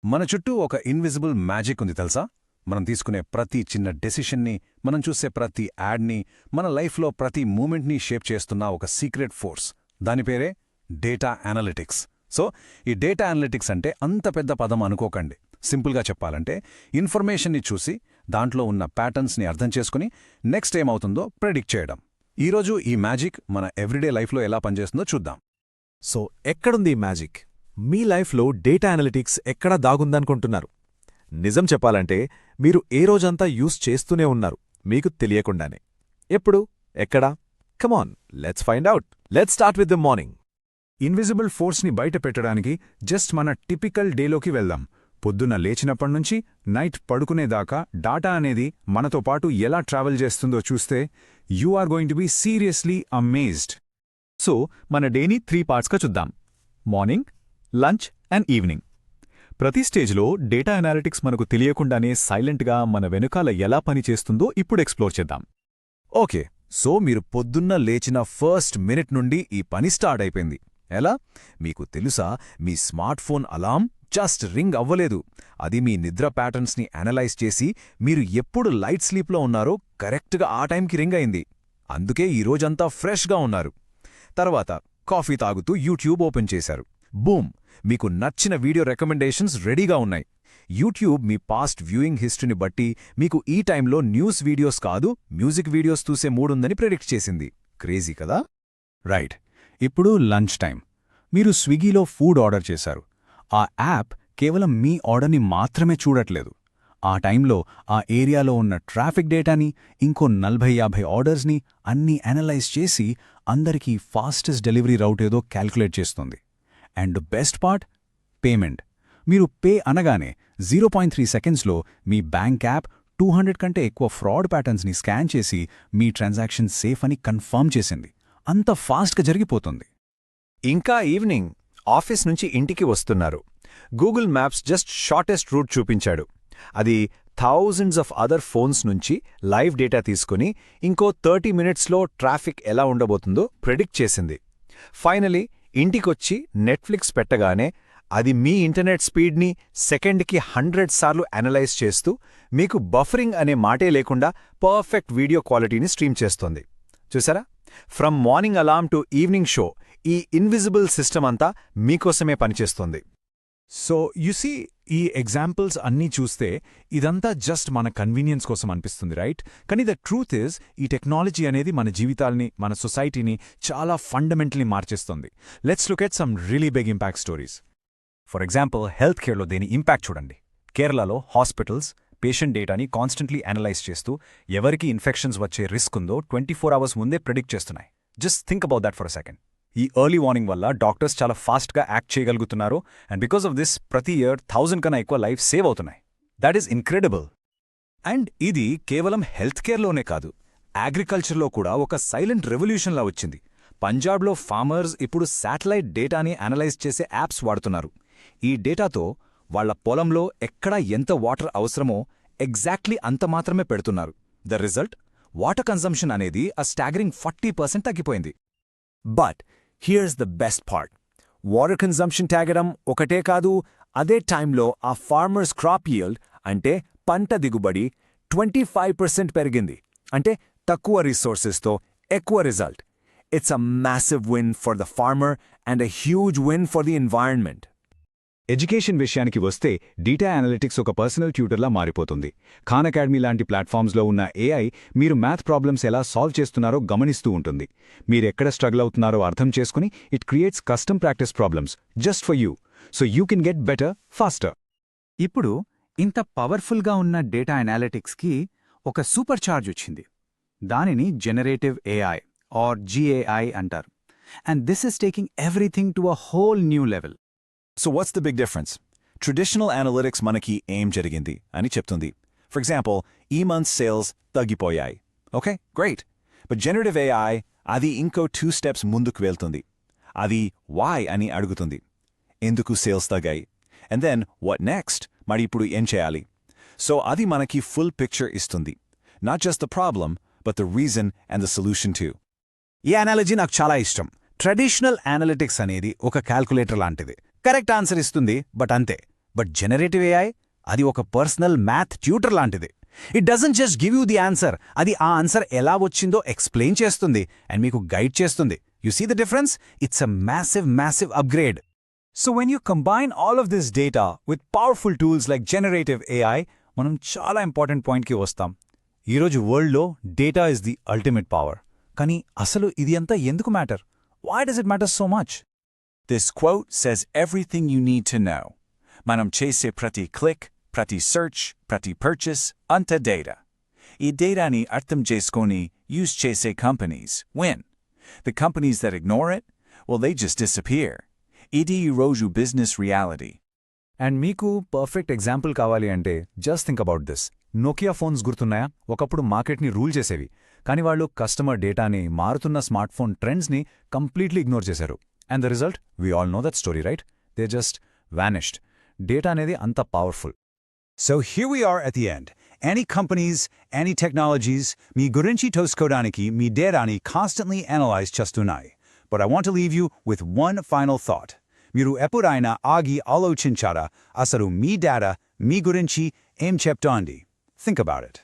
మన చుట్టూ ఒక ఇన్విజిబుల్ మ్యాజిక్ ఉంది తెలుసా? మనం తీసుకునే ప్రతి చిన్న డెసిషన్ని, మనం చూసే ప్రతి యాడ్ని, మన లైఫ్లో ప్రతి మూమెంట్ని షేప్ చేస్తున్న ఒక సీక్రెట్ ఫోర్స్. దాని పేరే డేటా అనలిటిక్స్. సో ఈ డేటా అనలిటిక్స్ అంటే అంత పెద్ద పదం అనుకోకండి. సింపుల్గా చెప్పాలంటే ఇన్ఫర్మేషన్ని చూసి దాంట్లో ఉన్న ప్యాటర్న్స్ని అర్థం చేసుకుని నెక్స్ట్ ఏమవుతుందో ప్రెడిక్ట్ చేయడం. ఈరోజు ఈ మ్యాజిక్ మన ఎవ్రీడే లైఫ్లో ఎలా పనిచేస్తుందో చూద్దాం. సో ఎక్కడుంది ఈ మ్యాజిక్? మీ లైఫ్లో డేటా అనలిటిక్స్ ఎక్కడ దాగుందనుకుంటున్నారు? నిజం చెప్పాలంటే మీరు ఏ రోజంతా యూస్ చేస్తూనే ఉన్నారు, మీకు తెలియకుండానే. ఎప్పుడు? ఎక్కడ? Come on, let's find out. Let's start with the morning. Invisible ఫోర్స్ని బయట పెట్టడానికి జస్ట్ మన టిపికల్ డేలోకి వెళ్దాం. పొద్దున్న లేచినప్పటినుంచి నైట్ పడుకునేదాకా డాటా అనేది మనతో పాటు ఎలా ట్రావెల్ చేస్తుందో చూస్తే you are going to be seriously amazed. So మన డేని 3 పార్ట్స్గా చూద్దాం: మార్నింగ్, లంచ్ అండ్ ఈవినింగ్. ప్రతి స్టేజ్లో డేటా అనాలిటిక్స్ మనకు తెలియకుండానే సైలెంట్గా మన వెనుకాల ఎలా పనిచేస్తుందో ఇప్పుడు ఎక్స్ప్లోర్ చేద్దాం. ఓకే, సో మీరు పొద్దున్న లేచిన ఫస్ట్ మినిట్ నుండి ఈ పని స్టార్ట్ అయిపోయింది. ఎలా? మీకు తెలుసా, మీ smart phone alarm just ring అవ్వలేదు. అది మీ నిద్ర ప్యాటర్న్స్ని అనలైజ్ చేసి మీరు ఎప్పుడు లైట్ స్లీప్లో ఉన్నారో కరెక్ట్గా ఆ టైంకి రింగ్ అయింది. అందుకే ఈ రోజంతా ఫ్రెష్గా ఉన్నారు. తర్వాత కాఫీ తాగుతూ యూట్యూబ్ ఓపెన్ చేశారు. బూమ్! మీకు నచ్చిన వీడియో రికమెండేషన్స్ రెడీగా ఉన్నాయి. యూట్యూబ్ మీ పాస్ట్ వ్యూయింగ్ హిస్టరీని బట్టి మీకు ఈ టైంలో న్యూస్ వీడియోస్ కాదు, మ్యూజిక్ వీడియోస్ చూసే మూడుందని ప్రెడిక్ట్ చేసింది. క్రేజీ కదా? రైట్. ఇప్పుడు లంచ్ టైం. మీరు స్విగ్గీలో ఫుడ్ ఆర్డర్ చేశారు. ఆ యాప్ కేవలం మీ ఆర్డర్ని మాత్రమే చూడట్లేదు. ఆ టైంలో ఆ ఏరియాలో ఉన్న ట్రాఫిక్ డేటాని, ఇంకో 40-50 ఆర్డర్స్ని అన్నీ అనలైజ్ చేసి అందరికీ ఫాస్టెస్ట్ డెలివరీ రౌట్ ఏదో క్యాల్కులేట్ చేస్తుంది. And best part, payment. మీరు పే అనగానే 0.3 సెకండ్స్లో మీ బ్యాంక్ యాప్ 200 కంటే ఎక్కువ ఫ్రాడ్ ప్యాటర్న్స్ని స్కాన్ చేసి మీ ట్రాన్సాక్షన్ సేఫ్ అని కన్ఫర్మ్ చేసింది. అంత ఫాస్ట్గా జరిగిపోతుంది. ఇంకా ఈవినింగ్, ఆఫీస్ నుంచి ఇంటికి వస్తున్నారు. Google Maps just shortest route చూపించాడు. అది థౌజండ్స్ ఆఫ్ అదర్ ఫోన్స్ నుంచి లైవ్ డేటా తీసుకుని ఇంకో 30 మినిట్స్లో ట్రాఫిక్ ఎలా ఉండబోతుందో ప్రెడిక్ట్ చేసింది. ఫైనలీ ఇంటికొచ్చి నెట్ఫ్లిక్స్ పెట్టగానే అది మీ ఇంటర్నెట్ స్పీడ్ని సెకండ్కి 100 సార్లు అనలైజ్ చేస్తూ మీకు బఫరింగ్ అనే మాటే లేకుండా పర్ఫెక్ట్ వీడియో క్వాలిటీని స్ట్రీమ్ చేస్తోంది. చూసారా? From morning alarm to evening show, ఈ ఇన్విజిబుల్ సిస్టమ్ అంతా మీకోసమే పనిచేస్తోంది. సో యుసీ, ఈ ఎగ్జాంపుల్స్ అన్నీ చూస్తే ఇదంతా జస్ట్ మన కన్వీనియన్స్ కోసం అనిపిస్తుంది, రైట్? కానీ ద ట్రూత్ ఈజ్, ఈ టెక్నాలజీ అనేది మన జీవితాల్ని, మన సొసైటీని చాలా ఫండమెంటలీ మార్చేస్తుంది. Let's look at some really big impact stories. For example, health కేర్లో దీని ఇంపాక్ట్ చూడండి. కేరళలో హాస్పిటల్స్ పేషెంట్ డేటాని కాన్స్టెంట్లీ అనలైజ్ చేస్తూ ఎవరికి ఇన్ఫెక్షన్స్ వచ్చే రిస్క్ ఉందో 24 అవర్స్ ముందే ప్రిడిక్ట్ చేస్తున్నాయి. Just think about that for a second. ఈ ఎర్లీ వార్నింగ్ వల్ల డాక్టర్స్ చాలా ఫాస్ట్గా యాక్ట్ చేయగలుగుతున్నారు. అండ్ బికాస్ ఆఫ్ దిస్ ప్రతి ఇయర్ 1000 కన్నా ఎక్కువ లైఫ్ సేవ్ అవుతున్నాయి. That is incredible. అండ్ ఇది కేవలం హెల్త్ కేర్లోనే కాదు, అగ్రికల్చర్లో కూడా ఒక సైలెంట్ రెవల్యూషన్లా వచ్చింది. పంజాబ్లో ఫార్మర్స్ ఇప్పుడు శాటిలైట్ డేటాని అనలైజ్ చేసే యాప్స్ వాడుతున్నారు. ఈ డేటాతో వాళ్ల పొలంలో ఎక్కడ ఎంత వాటర్ అవసరమో ఎగ్జాక్ట్లీ అంత మాత్రమే పెడుతున్నారు. ద రిజల్ట్, వాటర్ కన్సంప్షన్ అనేది ఆ స్టాగరింగ్ 40% తగ్గిపోయింది. But here's the best part. Water consumption తగ్గడం ఒకటే కాదు, అదే టైంలో ఆ ఫార్మర్స్ క్రాప్ yield, అంటే పంట దిగుబడి 25% పెరిగింది. అంటే తక్కువ రిసోర్సెస్తో ఎక్కువ result. It's a massive win for the farmer and a huge win for the environment. Education విషయానికి వస్తే డేటా అనలిటిక్స్ ఒక పర్సనల్ ట్యూటర్లా మారిపోతుంది. ఖాన్ అకాడమీ లాంటి ప్లాట్ఫామ్స్లో ఉన్న ఏఐ మీరు మ్యాథ్ ప్రాబ్లమ్స్ ఎలా సాల్వ్ చేస్తున్నారో గమనిస్తూ ఉంటుంది. మీరెక్కడ స్ట్రగుల్ అవుతున్నారో అర్థం చేసుకుని it creates custom practice problems just for you, so you can get better faster. ఇప్పుడు ఇంత పవర్ఫుల్గా ఉన్న డేటా అనాలిటిక్స్కి ఒక సూపర్ ఛార్జ్ వచ్చింది. దానిని జనరేటివ్ ఏఐ ఆర్ జీఏఐ అంటారు. And this is taking everything to a whole new level. So what's the big difference? Traditional analytics manaki aim jarigindi ani cheptundi. For example, e-month sales taggipoyayi. Okay, great. But generative AI adi inko 2 steps munduku veltundi. Adi why ani adugutundi. Enduku sales tagayi? And then what next? Mari ippudu em cheyali? So adi manaki full picture istundi. Not just the problem, but the reason and the solution too. ఈ analogy నాకు చాలా ఇష్టం. Traditional analytics అనేది ఒక calculator లాంటిది. Correct answer ఇస్తుంది, but అంతే. But generative AI అది ఒక పర్సనల్ మ్యాథ్ ట్యూటర్ లాంటిది. It doesn't just give you the answer, అది ఆ ఆన్సర్ ఎలా వచ్చిందో ఎక్స్ప్లెయిన్ చేస్తుంది అండ్ మీకు గైడ్ చేస్తుంది. You see the difference? It's a massive upgrade. So when you combine all of this data with powerful tools like generative AI, మనం చాలా important పాయింట్కి వస్తాం. ఈరోజు వరల్డ్లో data is the ultimate power. కానీ అసలు ఇది అంతా ఎందుకు matter? Why does it matter so much? This quote says everything you need to know. Manam chese prati click, prati search, prati purchase, anta data. Ee data ni artham cheskoni use chese companies win. The companies that ignore it, well, they just disappear. Idi roju business reality. And మీకు perfect example కావాలి అంటే just think about this. Nokia phones గుర్తున్నాయా? ఒకప్పుడు మార్కెట్ని rule చేసేవి, కానీ వాళ్ళు customer డేటాని, మారుతున్న స్మార్ట్ ఫోన్ ట్రెండ్స్ని కంప్లీట్లీ ఇగ్నోర్ చేశారు. And the result, we all know that story, right? They just vanished. Data అనేది అంత powerful. So here we are at the end. Any companies, any technologies, మీ గురించి తెలుసుకోవడానికి మీ డేటాని constantly analyze చేస్తున్నాయి. But I want to leave you with one final thought. మీరు ఎప్పుడైనా ఆగి ఆలోచించారా అసలు మీ డేటా మీ గురించి ఏం చెప్తోంది? Think about it.